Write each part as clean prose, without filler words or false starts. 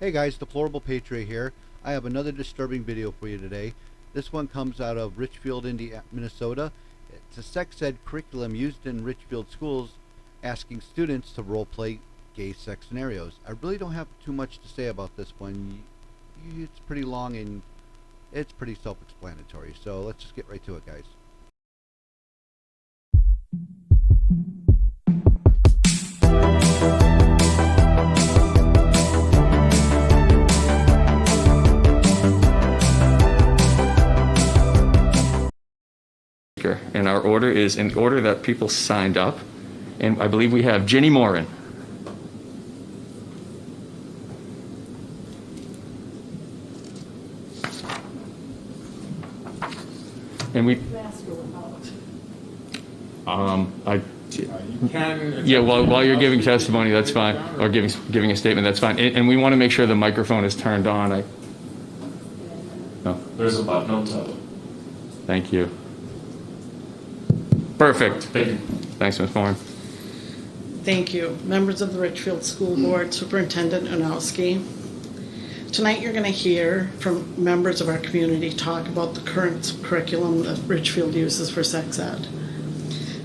Hey guys, Deplorable Patriot here. I have another disturbing video for you today. This one comes out of Richfield, Minnesota. It's a sex ed curriculum used in Richfield schools asking students to role play gay sex scenarios. I really don't have too much to say about this one. It's pretty long and it's pretty self-explanatory. So let's just get right to it, guys. And our order is in order that people signed up. And I believe we have Ginny Morin. And we You can. yeah, while you're giving testimony, that's fine, or giving a statement, that's fine. And we want to make sure the microphone is turned on. No. There's a button on top. Thank you. Perfect. Thank you. Thanks, Ms. Morin. Thank you. Members of the Richfield School Board, Superintendent Unowski. Tonight you're going to hear from members of our community talk about the current curriculum that Richfield uses for sex ed.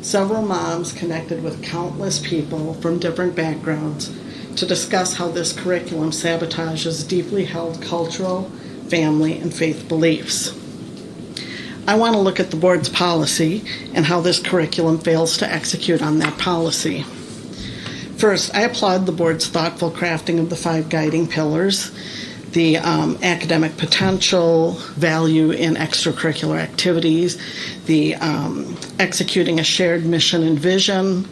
Several moms connected with countless people from different backgrounds to discuss how this curriculum sabotages deeply held cultural, family, and faith beliefs. I want to look at the board's policy and how this curriculum fails to execute on that policy. First, I applaud the board's thoughtful crafting of the 5 guiding pillars, the academic potential, value in extracurricular activities, the executing a shared mission and vision,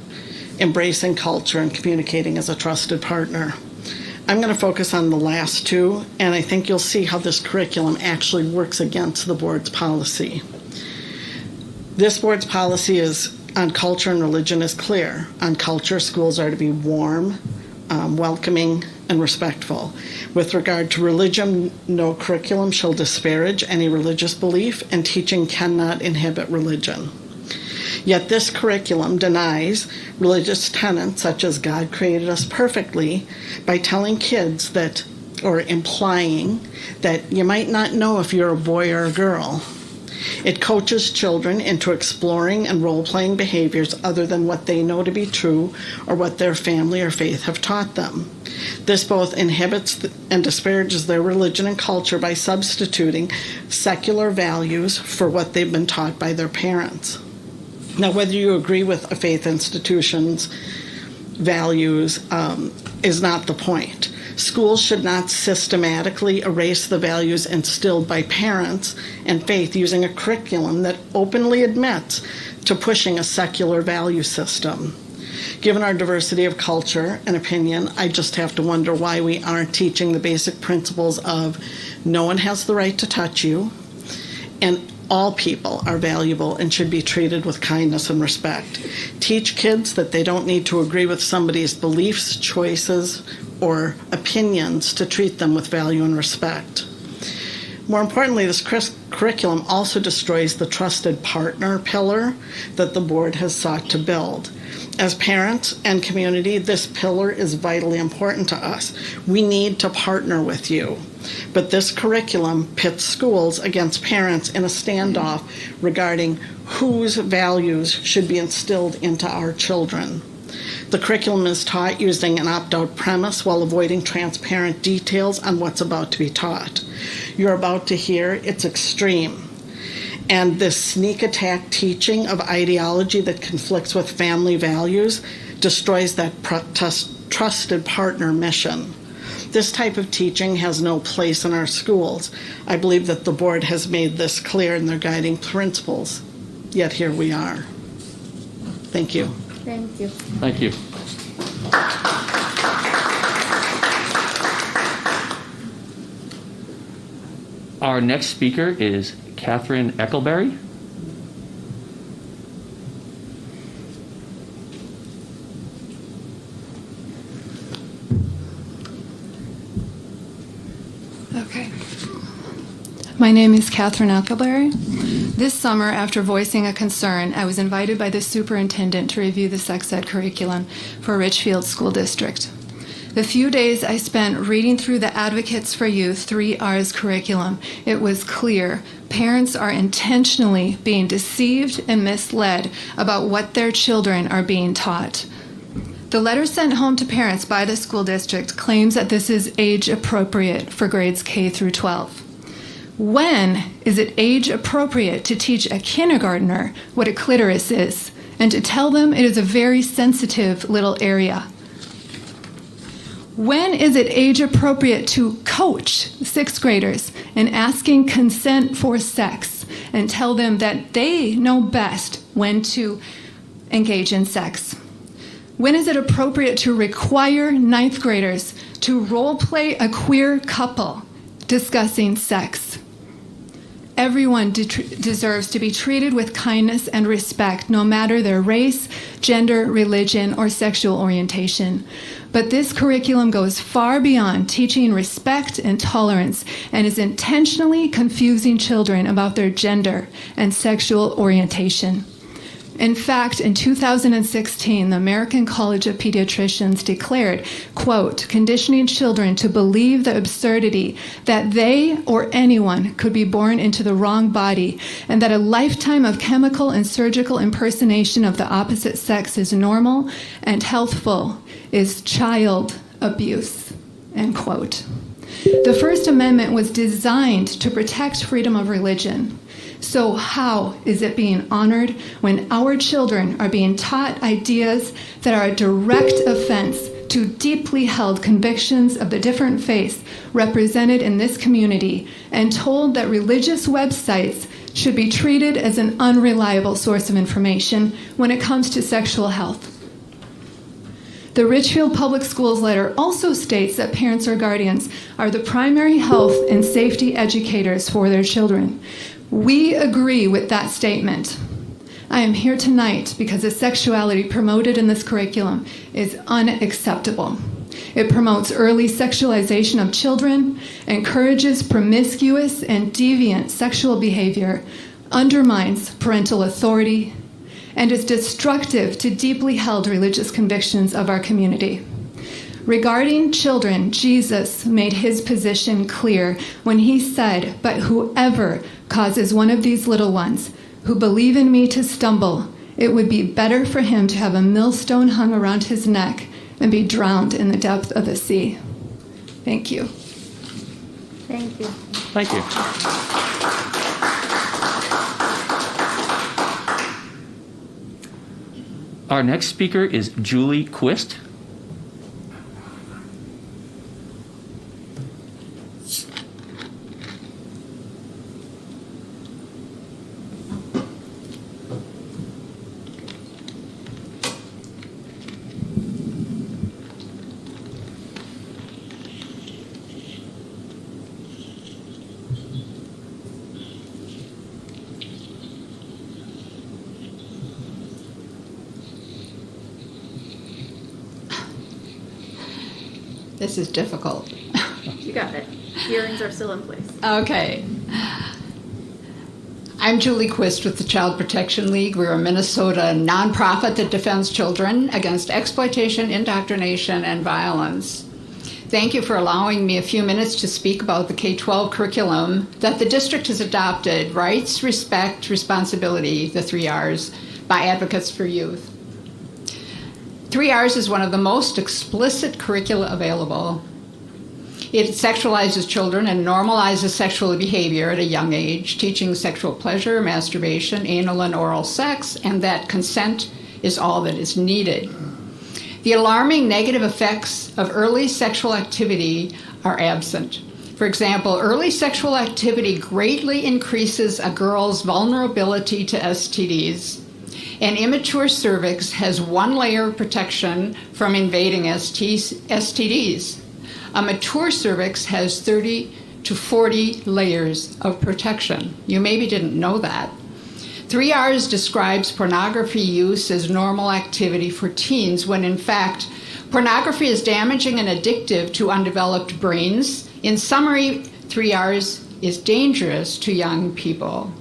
embracing culture, and communicating as a trusted partner. I'm going to focus on the last 2, and I think you'll see how this curriculum actually works against the board's policy. This board's policy is on culture and religion is clear. On culture, schools are to be warm, welcoming, and respectful. With regard to religion, no curriculum shall disparage any religious belief, and teaching cannot inhibit religion. Yet this curriculum denies religious tenets such as God created us perfectly by telling kids that, or implying that you might not know if you're a boy or a girl. It coaches children into exploring and role-playing behaviors other than what they know to be true or what their family or faith have taught them. This both inhibits and disparages their religion and culture by substituting secular values for what they've been taught by their parents. Now, whether you agree with a faith institution's values is not the point. Schools should not systematically erase the values instilled by parents and faith using a curriculum that openly admits to pushing a secular value system. Given our diversity of culture and opinion, I just have to wonder why we aren't teaching the basic principles of no one has the right to touch you, and all people are valuable and should be treated with kindness and respect. Teach kids that they don't need to agree with somebody's beliefs, choices, or opinions to treat them with value and respect. More importantly, this curriculum also destroys the trusted partner pillar that the board has sought to build. As parents and community, this pillar is vitally important to us. We need to partner with you. But this curriculum pits schools against parents in a standoff regarding whose values should be instilled into our children. The curriculum is taught using an opt-out premise while avoiding transparent details on what's about to be taught. You're about to hear it's extreme. And this sneak attack teaching of ideology that conflicts with family values destroys that trusted partner mission. This type of teaching has no place in our schools. I believe that the board has made this clear in their guiding principles. Yet here we are. Thank you. Thank you. Thank you. Our next speaker is Katherine Eckleberry. Okay. My name is Katherine Eckleberry. This summer, after voicing a concern, I was invited by the superintendent to review the sex ed curriculum for Richfield School District. The few days I spent reading through the Advocates for Youth 3 R's curriculum, it was clear parents are intentionally being deceived and misled about what their children are being taught. The letter sent home to parents by the school district claims that this is age appropriate for grades K through 12. When is it age appropriate to teach a kindergartner what a clitoris is and to tell them it is a very sensitive little area? When is it age appropriate to coach sixth graders in asking consent for sex and tell them that they know best when to engage in sex? When is it appropriate to require ninth graders to role play a queer couple discussing sex? Everyone deserves to be treated with kindness and respect, no matter their race, gender, religion, or sexual orientation. But this curriculum goes far beyond teaching respect and tolerance and is intentionally confusing children about their gender and sexual orientation. In fact, in 2016, the American College of Pediatricians declared, quote, conditioning children to believe the absurdity that they or anyone could be born into the wrong body and that a lifetime of chemical and surgical impersonation of the opposite sex is normal and healthful is child abuse, end quote. The First Amendment was designed to protect freedom of religion. So how is it being honored when our children are being taught ideas that are a direct offense to deeply held convictions of the different faiths represented in this community and told that religious websites should be treated as an unreliable source of information when it comes to sexual health? The Richfield Public Schools letter also states that parents or guardians are the primary health and safety educators for their children. We agree with that statement. I am here tonight because the sexuality promoted in this curriculum is unacceptable. It promotes early sexualization of children, encourages promiscuous and deviant sexual behavior, undermines parental authority, and is destructive to deeply held religious convictions of our community. Regarding children, Jesus made his position clear when he said, "But whoever causes one of these little ones who believe in me to stumble, it would be better for him to have a millstone hung around his neck and be drowned in the depth of the sea." Thank you. Thank you. Thank you. Our next speaker is Julie Quist. This is difficult. You got it. Hearings are still in place. Okay. I'm Julie Quist with the Child Protection League. We're a Minnesota nonprofit that defends children against exploitation, indoctrination, and violence. Thank you for allowing me a few minutes to speak about the K-12 curriculum that the district has adopted: rights, respect, responsibility, the 3 R's, by Advocates for Youth. 3 R's is one of the most explicit curricula available. It sexualizes children and normalizes sexual behavior at a young age, teaching sexual pleasure, masturbation, anal and oral sex, and that consent is all that is needed. The alarming negative effects of early sexual activity are absent. For example, early sexual activity greatly increases a girl's vulnerability to STDs. An immature cervix has one layer of protection from invading STDs. A mature cervix has 30 to 40 layers of protection. You maybe didn't know that. 3 R's describes pornography use as normal activity for teens, when in fact, pornography is damaging and addictive to undeveloped brains. In summary, 3 R's is dangerous to young people.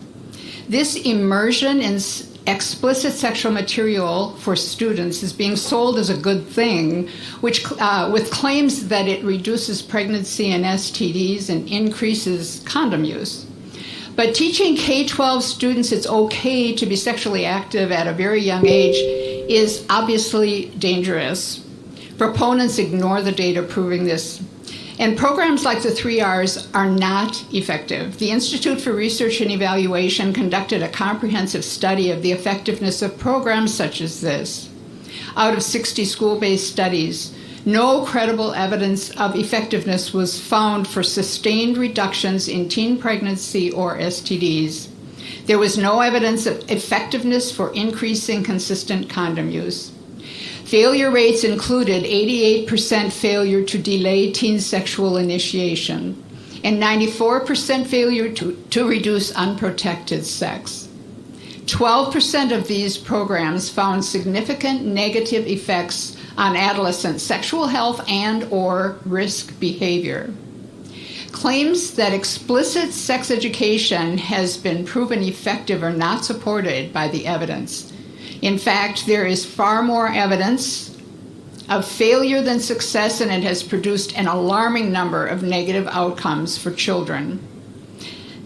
This immersion in explicit sexual material for students is being sold as a good thing, which with claims that it reduces pregnancy and STDs and increases condom use. But teaching K-12 students it's okay to be sexually active at a very young age is obviously dangerous. Proponents ignore the data proving this. And programs like the 3 Rs are not effective. The Institute for Research and Evaluation conducted a comprehensive study of the effectiveness of programs such as this. Out of 60 school-based studies, no credible evidence of effectiveness was found for sustained reductions in teen pregnancy or STDs. There was no evidence of effectiveness for increasing consistent condom use. Failure rates included 88% failure to delay teen sexual initiation and 94% failure to reduce unprotected sex. 12% of these programs found significant negative effects on adolescent sexual health and/or risk behavior. Claims that explicit sex education has been proven effective are not supported by the evidence. In fact, there is far more evidence of failure than success, and it has produced an alarming number of negative outcomes for children.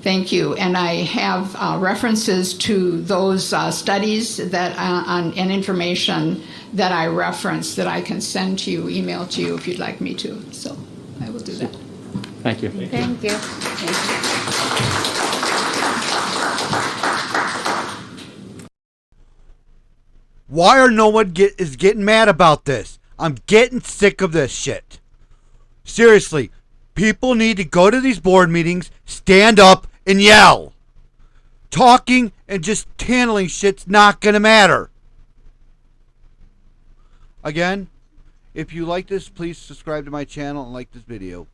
Thank you. And I have references to those studies that and information that I referenced that I can send to you, email to you if you'd like me to. So I will do that. Thank you. Thank you. Why are no one is getting mad about this? I'm getting sick of this shit. Seriously, people need to go to these board meetings, stand up, and yell. Talking and just handling shit's not gonna matter. Again, if you like this, please subscribe to my channel and like this video.